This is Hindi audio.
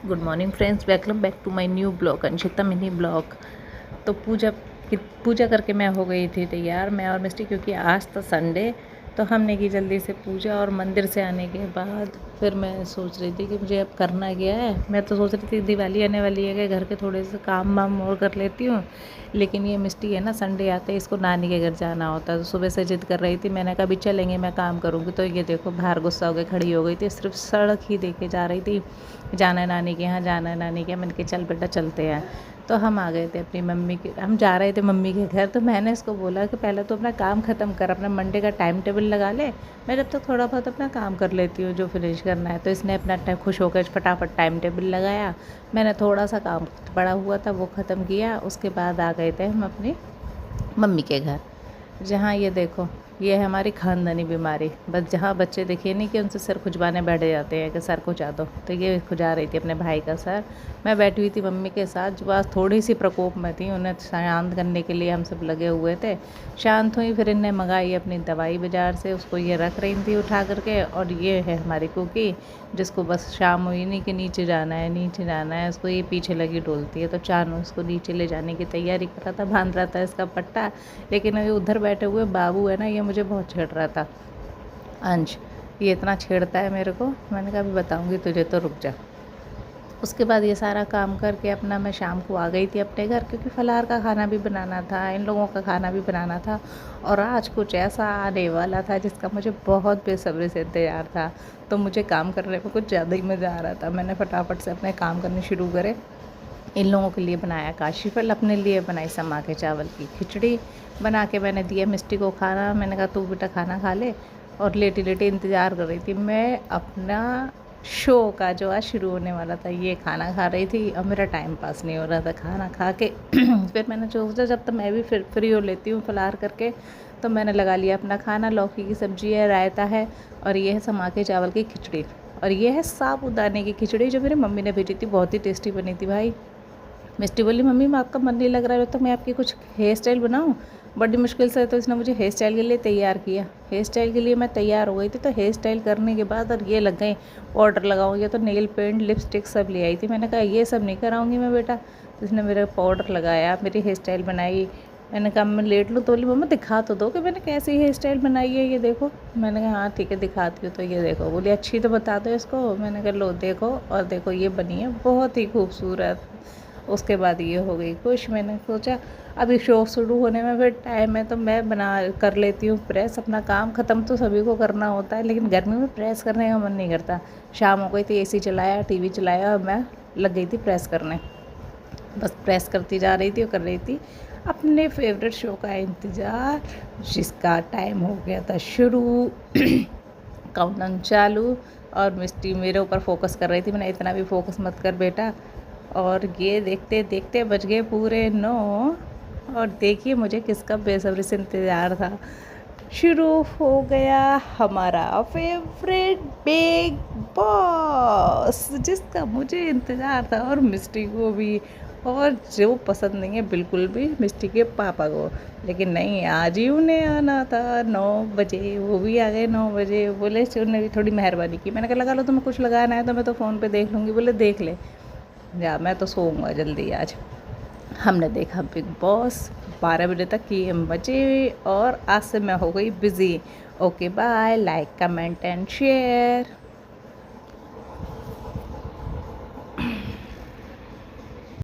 Good morning friends, welcome back to my new blog Anshita Mini blog. तो पूजा करके मैं हो गई थी तैयार, मैं और मिस्टी, क्योंकि आज था संडे। तो हमने की जल्दी से पूजा, और मंदिर से आने के बाद फिर मैं सोच रही थी कि मुझे अब करना क्या है। मैं तो सोच रही थी दिवाली आने वाली है कि घर के थोड़े से काम वाम और कर लेती हूँ, लेकिन ये मिस्टी है ना, संडे आते ही इसको नानी के घर जाना होता है। तो सुबह से जिद कर रही थी, मैंने कहा भी चलेंगे, मैं काम करूँगी। तो ये देखो बाहर गुस्सा हो के खड़ी हो गई थी, सिर्फ सड़क ही देखे जा रही थी, जाना है नानी के यहाँ, जाना है नानी के यहाँ। मैंने कहा चल बेटा चलते हैं। तो हम आ गए थे अपनी मम्मी के, हम जा रहे थे मम्मी के घर। तो मैंने इसको बोला कि पहले तो अपना काम ख़त्म कर, अपना मंडे का टाइम टेबल लगा ले, मैं जब तक थोड़ा बहुत अपना काम कर लेती हूँ जो फिनिश करना है। तो इसने अपना टाइम खुश होकर फटाफट टाइम टेबल लगाया। मैंने थोड़ा सा काम पड़ा हुआ था वो ख़त्म किया। उसके बाद आ गए थे हम अपनी मम्मी के घर, जहाँ ये देखो ये है हमारी ख़ानदानी बीमारी। बस जहाँ बच्चे दिखे नहीं कि उनसे सर खुजवाने बैठ जाते हैं कि सर खुजा दो। तो ये खुजा रही थी अपने भाई का सर। मैं बैठी हुई थी मम्मी के साथ, जो बस थोड़ी सी प्रकोप में थी, उन्हें शांत करने के लिए हम सब लगे हुए थे। शांत हुई, फिर इन्हें मंगाई अपनी दवाई बाज़ार से, उसको ये रख रही थी उठा करके। और ये है हमारी कुकी, जिसको बस शाम हुई नहीं कि नीचे जाना है नीचे जाना है, उसको ये पीछे लगी डोलती है। तो चानू उसको नीचे ले जाने की तैयारी कर रहा था, बांध रहा था इसका पट्टा। लेकिन अभी उधर बैठे हुए बाबू है ना, ये मुझे बहुत छेड़ रहा था। अंश, ये इतना छेड़ता है मेरे को। मैंने कहा अभी बताऊंगी तुझे, तो रुक जा। उसके बाद ये सारा काम करके अपना मैं शाम को आ गई थी अपने घर, क्योंकि फलाहार का खाना भी बनाना था, इन लोगों का खाना भी बनाना था। और आज कुछ ऐसा आने वाला था जिसका मुझे बहुत बेसब्री से इंतजार था। तो मुझे काम करने में कुछ ज़्यादा ही मज़ा आ रहा था। मैंने फटाफट से अपने काम करने शुरू करे। इन लोगों के लिए बनाया काशी फल, अपने लिए बनाई समा के चावल की खिचड़ी बना के मैंने दिया मिस्टी को खाना। मैंने कहा तू बेटा खाना खा ले। और लेटी लेटी इंतज़ार कर रही थी मैं अपना शो का, जो आज शुरू होने वाला था। ये खाना खा रही थी और मेरा टाइम पास नहीं हो रहा था। खाना खा के फिर मैंने सोचा जब तक मैं भी फिर फ्री हो लेती हूँ फलाहार करके। तो मैंने लगा लिया अपना खाना। लौकी की सब्ज़ी है, रायता है, और ये है समा के चावल की खिचड़ी। और ये है साबूदाने की खिचड़ी जो मेरी मम्मी ने भेजी थी, बहुत ही टेस्टी बनी थी भाई। मिस्टी बोली मम्मी मैं आपका मन नहीं लग रहा है तो मैं आपकी कुछ हेयर स्टाइल बनाऊँ। बड़ी मुश्किल से तो इसने मुझे हेयर स्टाइल के लिए तैयार किया। हेयर स्टाइल के लिए मैं तैयार हो गई थी, तो हेयर स्टाइल करने के बाद और ये लग गई ऑर्डर लगाऊँ। ये तो नेल पेंट लिपस्टिक सब ले आई थी। मैंने कहा ये सब नहीं कराऊंगी मैं बेटा। तो इसने मेरा पाउडर लगाया, मेरी हेयर स्टाइल बनाई। मैंने कहा मैं लेट लूँ, तो बोली मम्मा दिखा तो दो कि मैंने कैसी हेयर स्टाइल बनाई है, ये देखो। मैंने कहा हाँ ठीक है दिखाती हूँ। तो ये देखो, बोली अच्छी तो बता दो इसको। मैंने कहा लो देखो, और देखो ये बनी है बहुत ही खूबसूरत। उसके बाद ये हो गई खुश। मैंने सोचा अभी शो शुरू होने में फिर टाइम है, तो मैं बना कर लेती हूँ प्रेस। अपना काम ख़त्म तो सभी को करना होता है, लेकिन गर्मी में प्रेस करने का मन नहीं करता। शाम हो गई थी, एसी चलाया, टीवी चलाया, और मैं लग गई थी प्रेस करने। बस प्रेस करती जा रही थी और कर रही थी अपने फेवरेट शो का इंतज़ार, जिसका टाइम हो गया था शुरू। काउंटडाउन चालू, और मिस्टी मेरे ऊपर फोकस कर रही थी। मैंने इतना भी फोकस मत कर बेटा। और ये देखते देखते बज गए पूरे 9। और देखिए मुझे किसका बेसब्री से इंतज़ार था। शुरू हो गया हमारा फेवरेट बिग बॉस, जिसका मुझे इंतज़ार था, और मिस्टी को भी। और जो पसंद नहीं है बिल्कुल भी मिस्टी के पापा को, लेकिन नहीं आज ही उन्हें आना था 9 बजे। वो भी आ गए 9 बजे। बोले उन्होंने भी थोड़ी मेहरबानी की। मैंने कहा लगा लो, तुम्हें कुछ लगाना है तो मैं तो फ़ोन पे देख लूँगी। बोले देख ले या मैं तो सोऊंगा जल्दी आज। हमने देखा बिग बॉस 12 बजे तक की बचे, और आज से मैं हो गई busy. Okay bye, like comment and share.